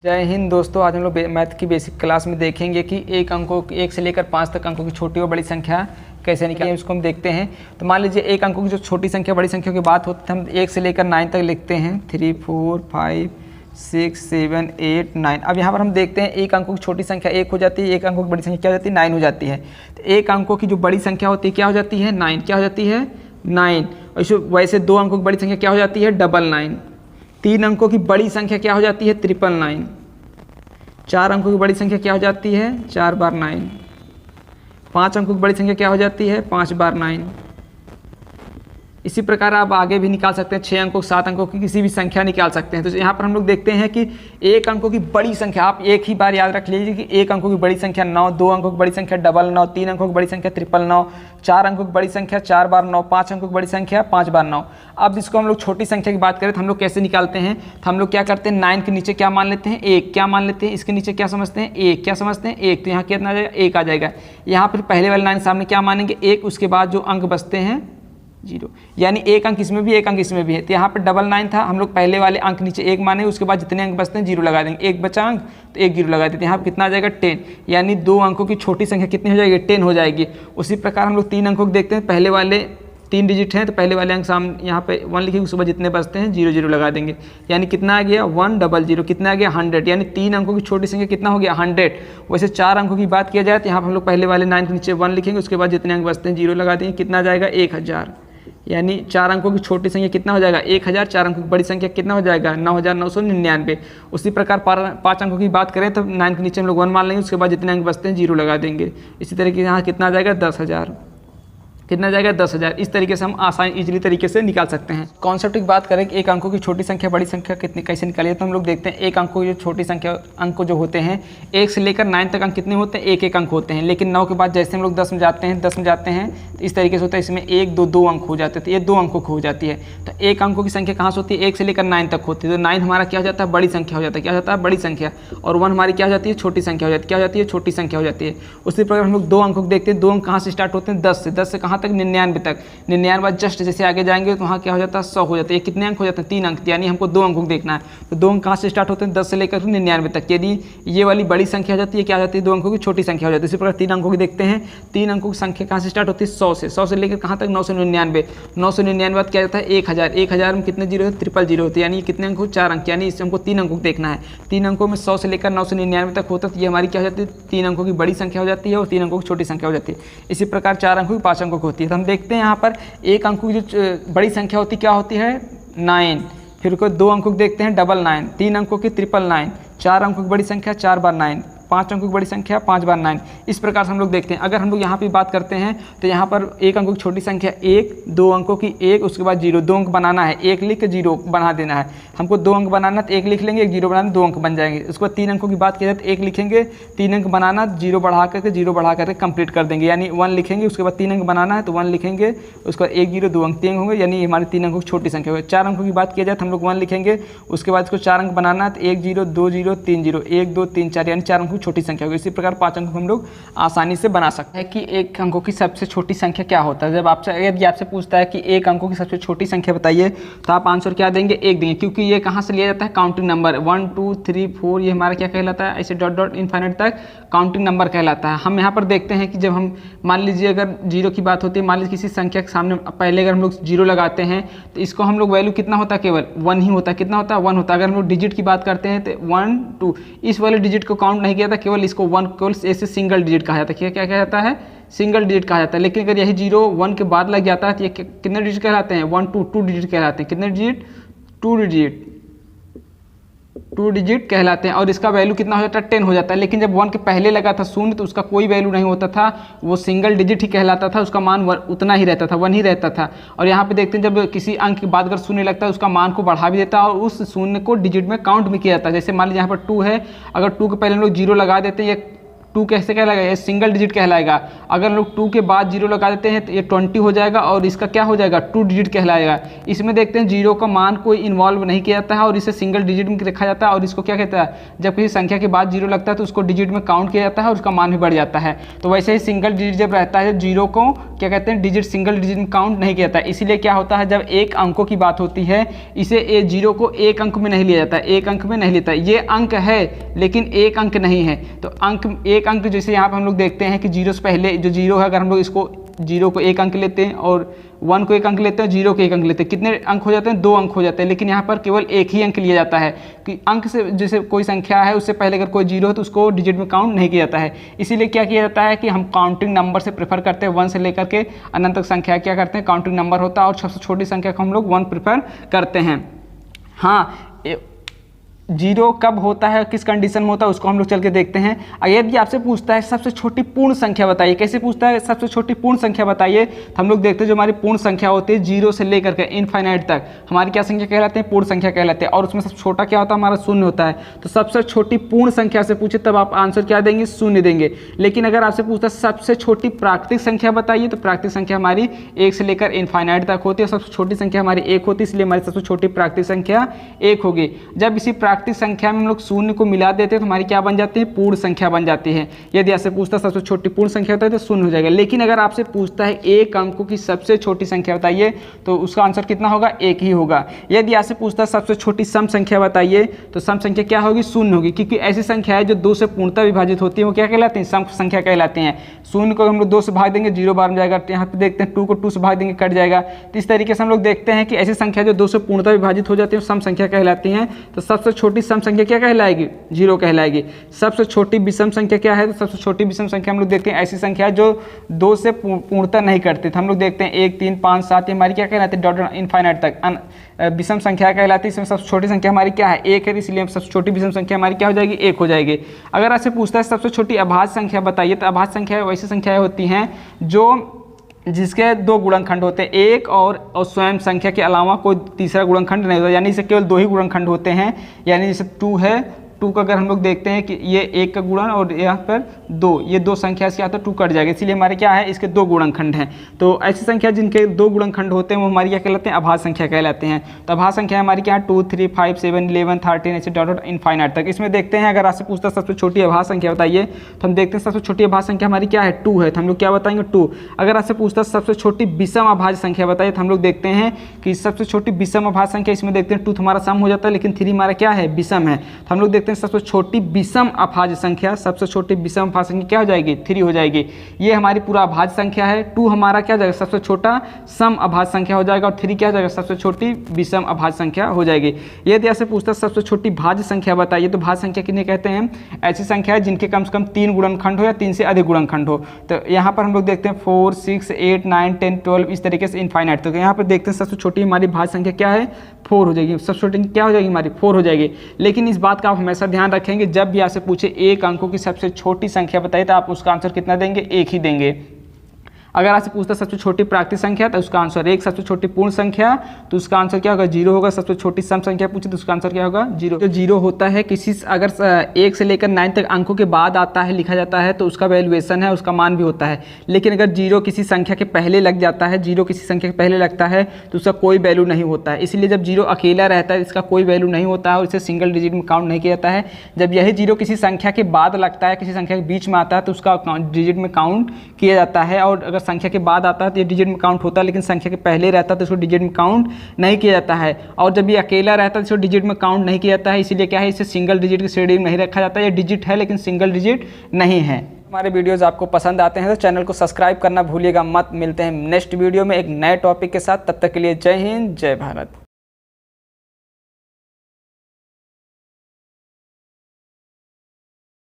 जय हिंद दोस्तों। आज हम लोग मैथ की बेसिक क्लास में देखेंगे कि एक से लेकर 5 तक अंकों की छोटी और बड़ी संख्या कैसे निकालें, उसको हम देखते हैं। तो मान लीजिए एक अंकों की जो छोटी संख्या बड़ी संख्या की बात होती है, हम 1 से लेकर 9 तक लिखते हैं। 3 4 5 6 7 8 9। अब यहाँ पर हम देखते हैं एक अंकों की छोटी संख्या 1 हो जाती है, एक अंकों की बड़ी संख्या क्या हो जाती है, 9 हो जाती है। तो एक अंकों की जो बड़ी संख्या होती है क्या हो जाती है, 9। क्या हो जाती है, 9। और वैसे 2 अंकों की बड़ी संख्या क्या हो जाती है, 999। 3 अंकों की बड़ी संख्या क्या हो जाती है, 999। 4 अंकों की बड़ी संख्या क्या हो जाती है, 4 बार 9। 5 अंकों की बड़ी संख्या क्या हो जाती है, 5 बार 9। इसी प्रकार आप आगे भी निकाल सकते हैं, 6 अंकों 7 अंकों की किसी भी संख्या निकाल सकते हैं। तो यहाँ पर हम लोग देखते हैं कि एक अंकों की बड़ी संख्या, आप एक ही बार याद रख लीजिए कि एक अंकों की बड़ी संख्या 9, 2 अंकों की बड़ी संख्या 99, 3 अंकों की बड़ी संख्या 999, 4 अंकों की बड़ी संख्या 4 बार 9, 5 अंकों की बड़ी संख्या 5 बार 9। अब इसको हम लोग छोटी संख्या की बात करें तो हम लोग कैसे निकालते हैं, तो हम लोग क्या करते हैं, 9 के नीचे क्या मान लेते हैं, 1। क्या मान लेते हैं, इसके नीचे क्या समझते हैं, 1। क्या समझते हैं, 1। तो यहाँ कितना आ जाएगा, 1 आ जाएगा। यहाँ पर पहले वाले 9 सामने क्या मानेंगे, 1। उसके बाद जो अंक बचते हैं 0, यानी एक अंक इसमें भी एक अंक इसमें भी है। तो यहाँ पर 99 था, हम लोग पहले वाले अंक नीचे 1 माने, उसके बाद जितने अंक बचते हैं 0 लगा देंगे। एक बचा अंक तो एक 0 लगा देते हैं। यहाँ पर कितना आ जाएगा, 10। यानी 2 अंकों की छोटी संख्या कितनी हो जाएगी, 10 हो जाएगी। उसी प्रकार हम लोग 3 अंकों को देखते हैं, पहले वाले 3 डिजिट हैं तो पहले वाले अंक सामने यहाँ पे 1 लिखेंगे, उसके बाद जितने बचते हैं 0 0 लगा देंगे। यानी कितना आ गया, 100। कितना आ गया, 100। यानी 3 अंकों की छोटी संख्या कितना हो गया, 100। वैसे 4 अंकों की बात किया जाए तो यहाँ पर हम लोग पहले वाले 9 के नीचे 1 लिखेंगे, उसके बाद जितने अंक बचते हैं 0 लगा देंगे। कितना आ जाएगा, 1000। यानी 4 अंकों की छोटी संख्या कितना हो जाएगा, 1000। 4 अंकों की बड़ी संख्या कितना हो जाएगा, 9999। उसी प्रकार 5 अंकों की बात करें तो 9 के नीचे हम लोग 1 मान लेंगे, उसके बाद जितने अंक बचते हैं 0 लगा देंगे। इसी तरह के यहाँ कितना आ जाएगा, 10,000। कितना जाएगा, 10,000। इस तरीके से हम आसान इजीली तरीके से निकाल सकते हैं। कॉन्सेप्ट की बात करें कि एक अंकों की छोटी संख्या बड़ी संख्या कितनी कैसे निकालिए, तो हम लोग देखते हैं एक अंकों की जो छोटी संख्या अंक जो होते हैं 1 से लेकर 9 तक अंक कितने होते हैं, एक एक अंक होते हैं। लेकिन 9 के बाद जैसे हम लोग 10 में जाते हैं तो इस तरीके से होता है, इसमें 1 2 2 अंक हो जाते हैं। तो ये 2 अंकों की हो जाती है। तो एक अंकों की संख्या कहाँ से होती है, 1 से लेकर 9 तक होती है। तो 9 हमारा क्या हो जाता है, बड़ी संख्या हो जाता है। क्या होता है, बड़ी संख्या। और 1 हमारी क्या हो जाती है, छोटी संख्या हो जाती है। क्या हो जाती है, छोटी संख्या हो जाती है। उसी प्रकार हम लोग 2 अंकों को देखते हैं, 2 अंक कहाँ से स्टार्ट होते हैं, 10 से। 10 से कहाँ तक, 99 तक। 99 जस्ट जैसे आगे जाएंगे तो वहाँ क्या हो जाता है, 100 हो जाता है। ये कितने अंक हो जाते हैं, 3 अंक। यानी हमको 2 अंकों को देखना है। तो 2 अंक कहाँ से स्टार्ट होते हैं, 10 से लेकर 99 तक। यदि ये वाली बड़ी संख्या हो जाती है, क्या हो जाती है, 2 अंकों की छोटी संख्या हो जाती है। इसी प्रकार 3 अंकों की देखते हैं, 3 अंकों की संख्या कहाँ से स्टार्ट होती है, 100 से। 100 से लेकर कहाँ तक, 999। 999 बाद क्या जाता है, 1000। 1000 में कितने 0 है, 000 होते हैं। यानी कितने अंक हो, 4 अंक। यानी इससे हमको 3 अंकों को देखना है। 3 अंकों में 100 से लेकर 999 तक होता है। तो ये हमारी क्या हो जाती है, 3 अंकों की बड़ी संख्या हो जाती है और 3 अंकों की छोटी संख्या हो जाती है। इसी प्रकार 4 अंकों की 5 अंकों की होती है। तो हम देखते हैं यहाँ पर एक अंकों की जो बड़ी संख्या होती है क्या होती है, 9। फिर कोई 2 अंकों को देखते हैं, 99। 3 अंकों की 999। 4 अंकों की बड़ी संख्या 4 बार 9। 5 अंकों की बड़ी संख्या 5 बार 9। इस प्रकार से हम लोग देखते हैं। अगर हम लोग यहाँ पे बात करते हैं तो यहाँ पर एक अंकों की छोटी संख्या 1, 2 अंकों की 1, उसके बाद 0। 2 अंक बनाना है, 1 लिख के 0 बना देना है। हमको 2 अंक बनाना तो 1 लिख लेंगे, 1 0 बनाना, 2 अंक बन जाएंगे। उसके बाद 3 अंकों की बात की जाए तो 1 लिखेंगे, 3 अंक बनाना, 0 बढ़ा करके कंप्लीट कर देंगे। यानी 1 लिखेंगे, उसके बाद 3 अंक बनाना है तो 1 लिखेंगे, उसके बाद 1 0 2 अंक 3 होंगे। यानी हमारे 3 अंकों की छोटी संख्या होगी। 4 अंकों की बात किया जाए तो हम लोग 1 लिखेंगे, उसके बाद इसको 4 अंक बनाना है तो 1 0 2 0 3 0 1 2 3 4। यानी 4 अंकों की छोटी संख्या होगी। इसी प्रकार 5 अंकों हम लोग आसानी से बना सकते हैं। कि एक अंकों की सबसे छोटी संख्या क्या होता है, जब यदि आपसे पूछता है कि एक अंकों की सबसे छोटी संख्या बताइए तो आप आंसर क्या देंगे, 1 देंगे। क्योंकि ये कहाँ से लिया जाता है, काउंटिंग नंबर। 1 2 3 4 ये हमारा क्या कहलाता है, ऐसे डॉट डॉट इनफाइनाइट तक काउंटिंग नंबर कहलाता है। हम यहाँ पर देखते हैं कि जब हम मान लीजिए अगर 0 की बात होती है, मान लीजिए किसी संख्या के सामने पहले अगर हम लोग 0 लगाते हैं तो इसको हम लोग वैल्यू कितना होता है, केवल 1 ही होता है। कितना होता है, 1 होता है। अगर हम लोग डिजिट की बात करते हैं तो 1 2 इस वाले डिजिट को काउंट नहीं किया था, केवल इसको 1 केवल ऐसे सिंगल डिजिट कहा जाता है। क्या कहता है, सिंगल डिजिट कहा जाता है। लेकिन अगर यही 0 1 के बाद लग जाता है तो ये कितने डिजिट कहलाते हैं, 1 2 2 डिजिट कहलाते हैं। कितने डिजिट, 2 डिजिट कहलाते हैं। और इसका वैल्यू कितना हो जाता है, 10 हो जाता है। लेकिन जब 1 के पहले लगा था 0 तो उसका कोई वैल्यू नहीं होता था, वो सिंगल डिजिट ही कहलाता था। उसका मान उतना ही रहता था, 1 ही रहता था। और यहाँ पे देखते हैं जब किसी अंक के बाद अगर 0 लगता है उसका मान को बढ़ा भी देता है और उस 0 को डिजिट में काउंट भी किया जाता है। जैसे मान लीजिए यहाँ पर 2 है, अगर 2 के पहले हम लोग 0 लगा देते हैं, ये 2 कैसे कहलाएगा, ये सिंगल डिजिट कहलाएगा। अगर हम लोग 2 के बाद 0 लगा देते हैं तो ये 20 हो जाएगा और इसका क्या हो जाएगा, 2 डिजिट कहलाएगा। इसमें देखते हैं 0 का मान कोई इन्वॉल्व नहीं किया जाता है और इसे सिंगल डिजिट में रखा जाता है। और इसको क्या कहता है, जब किसी संख्या के बाद 0 लगता है तो उसको डिजिट में काउंट किया जाता है और उसका मान भी बढ़ जाता है। तो वैसे ही सिंगल डिजिट जब रहता है, 0 को क्या कहते हैं, डिजिट सिंगल डिजिट में काउंट नहीं किया जाता है। इसीलिए क्या होता है, जब एक अंकों की बात होती है, इसे 0 को एक अंक में नहीं लिया जाता है, एक अंक में नहीं लेता है। ये अंक है लेकिन एक अंक नहीं है। तो अंक, एक अंक, जैसे यहाँ पर हम लोग देखते हैं कि 0 से पहले जो 0 है, अगर हम लोग इसको 0 को एक अंक लेते हैं और 1 को एक अंक लेते हैं, 0 को एक अंक लेते हैं, कितने अंक हो जाते हैं, 2 अंक हो जाते हैं। लेकिन यहाँ पर केवल एक ही अंक लिया जाता है कि अंक से, जैसे कोई संख्या है उससे पहले अगर कोई 0 है तो उसको डिजिट में काउंट नहीं किया जाता है। इसीलिए क्या किया जाता है कि हम काउंटिंग नंबर से प्रेफर करते हैं, 1 से लेकर के अनंत तक संख्या क्या करते हैं, काउंटिंग नंबर होता है और सबसे छोटी संख्या को हम लोग 1 प्रेफर करते हैं। हाँ, 0 कब होता है, किस कंडीशन में होता है, उसको हम लोग चल के देखते हैं। अगर यदि आपसे पूछता है सबसे छोटी पूर्ण संख्या बताइए, कैसे पूछता है, सबसे छोटी पूर्ण संख्या बताइए, तो हम लोग देखते हैं जो हमारी पूर्ण संख्या होती है 0 से लेकर के इनफाइनाइट तक, हमारी क्या संख्या कहलाते हैं, पूर्ण संख्या कहलाते हैं। और उसमें सबसे छोटा क्या होता है, हमारा शून्य होता है। तो सबसे छोटी पूर्ण संख्या से पूछे तब आप आंसर क्या देंगे, शून्य देंगे। लेकिन अगर आपसे पूछता है सबसे छोटी प्राकृतिक संख्या बताइए, तो प्राकृतिक संख्या हमारी 1 से लेकर इनफाइनाइट तक होती है। सबसे छोटी संख्या हमारी 1 होती है, इसलिए हमारी सबसे छोटी प्राकृतिक संख्या 1 होगी। जब इसी प्राकृतिक संख्या में हम लोग शून्य को मिला देते हैं तो हमारी क्या बन जाती है, पूर्ण संख्या बन जाती है। यदि आपसे पूछता है सबसे छोटी पूर्ण संख्या होता है तो शून्य हो जाएगा। लेकिन अगर आपसे पूछता है एक अंकों की सबसे छोटी संख्या बताइए, तो उसका आंसर कितना होगा, 1 ही होगा। यदि आपसे पूछता है सबसे छोटी सम संख्या बताइए, तो सम संख्या क्या होगी, शून्य होगी, क्योंकि ऐसी संख्या है जो 2 से पूर्णतः विभाजित होती है, वो क्या कहलाती है, सम संख्या कहलाती हैं। शून्य को हम लोग 2 से भाग देंगे, 0 बार में जाएगा। यहाँ पे देखते हैं 2 को 2 से भाग देंगे, कट जाएगा। तो इस तरीके से हम लोग देखते हैं कि ऐसी संख्या जो 2 से पूर्णतः विभाजित हो जाती है सम संख्या कहलाती हैं। तो सबसे छोटी सम संख्या क्या कहलाएगी, 0 कहलाएगी। सबसे छोटी विषम संख्या क्या है, तो सबसे छोटी विषम संख्या हम लोग देखते हैं ऐसी संख्या जो 2 से पूर्णतः नहीं करती। तो हम लोग देखते हैं 1, 3, 5, 7 ये हमारी क्या कहलाती है, डॉट इनफाइनाइट तक विषम संख्या कहलाती है। इसमें सबसे छोटी संख्या हमारी क्या है, 1 है, इसलिए सबसे छोटी विषम संख्या हमारी क्या हो जाएगी, 1 हो जाएगी। अगर आपसे पूछता है सबसे छोटी अभाज्य संख्या बताइए, तो अभाज्य संख्या वैसी संख्याएं होती हैं जो जिसके 2 गुणनखंड होते हैं, 1 और स्वयं संख्या के अलावा कोई तीसरा गुणनखंड नहीं होता, यानी इसे केवल 2 ही गुणनखंड होते हैं। यानी जैसे 2 है, 2 का अगर हम लोग देखते हैं कि ये 1 का गुणन और यहाँ पर 2, ये 2 संख्या से आता है 2 कट जाएगा, इसीलिए हमारे क्या है, इसके 2 गुणनखंड हैं। तो ऐसी संख्या जिनके 2 गुणनखंड होते हैं वो हमारी क्या कहलाते हैं, अभाज्य संख्या कहलाते हैं। तो अभाज्य संख्या हमारी क्या है, 2, 3, 5, 7, 11, 13 ऐसे डॉट इनफाइनाइट तक। इसमें देखते हैं अगर आपसे पूछता है सबसे छोटी अभाज्य संख्या बताइए, तो हम देखते हैं सबसे छोटी अभाज्य संख्या हमारी क्या है, 2 है, तो हम लोग क्या बताएंगे, 2। अगर आपसे पूछता है सबसे छोटी विषम अभाज्य संख्या बताइए, तो हम लोग देखते हैं कि सबसे छोटी विषम अभाज्य संख्या, इसमें देखते हैं 2 हमारा सम हो जाता है, लेकिन 3 हमारा क्या है, विषम है। तो हम लोग देखते हैं सबसे छोटी विषम अभाज्य संख्या, सबसे छोटी विषम अभाज्य संख्या क्या हो जाएगी, 3 हो जाएगी। ये हमारी पूरा अभाज्य संख्या है। 2 हमारा क्या हो जाएगा, सबसे छोटा सम अभाज्य संख्या हो जाएगा और 3 क्या हो जाएगा, सबसे छोटी विषम अभाज्य संख्या हो जाएगी। यदि ऐसे पूछता है सबसे छोटी भाज्य संख्या बताइए, तो भाज्य संख्या किन्हें कहते हैं, ऐसी संख्या है जिनके कम से कम 3 गुणनखंड हो या 3 से अधिक गुणनखंड हो। तो यहाँ पर हम लोग देखते हैं 4, 6, 8, 9, 10, 12 इस तरीके से इनफाइनाइट। तो यहाँ पर देखते हैं सबसे छोटी हमारी भाज्य संख्या क्या है, 4 हो जाएगी। सबसे छोटी क्या हो जाएगी हमारी, 4 हो जाएगी। लेकिन इस बात का आप हमेशा ध्यान रखेंगे, जब भी आपसे पूछे एक अंकों की सबसे छोटी संख्या बताइए, तो आप उसका आंसर कितना देंगे, 1 ही देंगे। अगर आपसे पूछता है सबसे छोटी प्राकृतिक संख्या, तो उसका आंसर 1। सबसे छोटी पूर्ण संख्या, तो उसका आंसर क्या होगा, 0 होगा। सबसे छोटी सम संख्या पूछे तो उसका आंसर क्या होगा, 0। जो 0 होता है किसी अगर 1 से लेकर 9 तक अंकों के बाद आता है, लिखा जाता है, तो उसका वैल्यूएशन है, उसका मान भी होता है। लेकिन अगर 0 किसी संख्या के पहले लग जाता है, 0 किसी संख्या के पहले लगता है, तो उसका कोई वैल्यू नहीं होता है। इसलिए जब 0 अकेला रहता है, इसका कोई वैल्यू नहीं होता है और इसे सिंगल डिजिट में काउंट नहीं किया जाता है। जब यही 0 किसी संख्या के बाद लगता है, किसी संख्या के बीच में आता है, तो उसका डिजिट में काउंट किया जाता है। और अगर संख्या के बाद आता है तो ये डिजिट में काउंट होता है, लेकिन संख्या के पहले रहता है तो इसको डिजिट में काउंट नहीं किया जाता है। और जब ये अकेला रहता है तो इसको डिजिट में काउंट नहीं किया जाता है। इसीलिए क्या है, इसे सिंगल डिजिट की श्रेणी में नहीं रखा जाता है। ये डिजिट है लेकिन सिंगल डिजिट नहीं है। हमारे वीडियोज़ आपको पसंद आते हैं तो चैनल को सब्सक्राइब करना भूलिएगा मत। मिलते हैं नेक्स्ट वीडियो में एक नए टॉपिक के साथ, तब तक के लिए जय हिंद, जय भारत।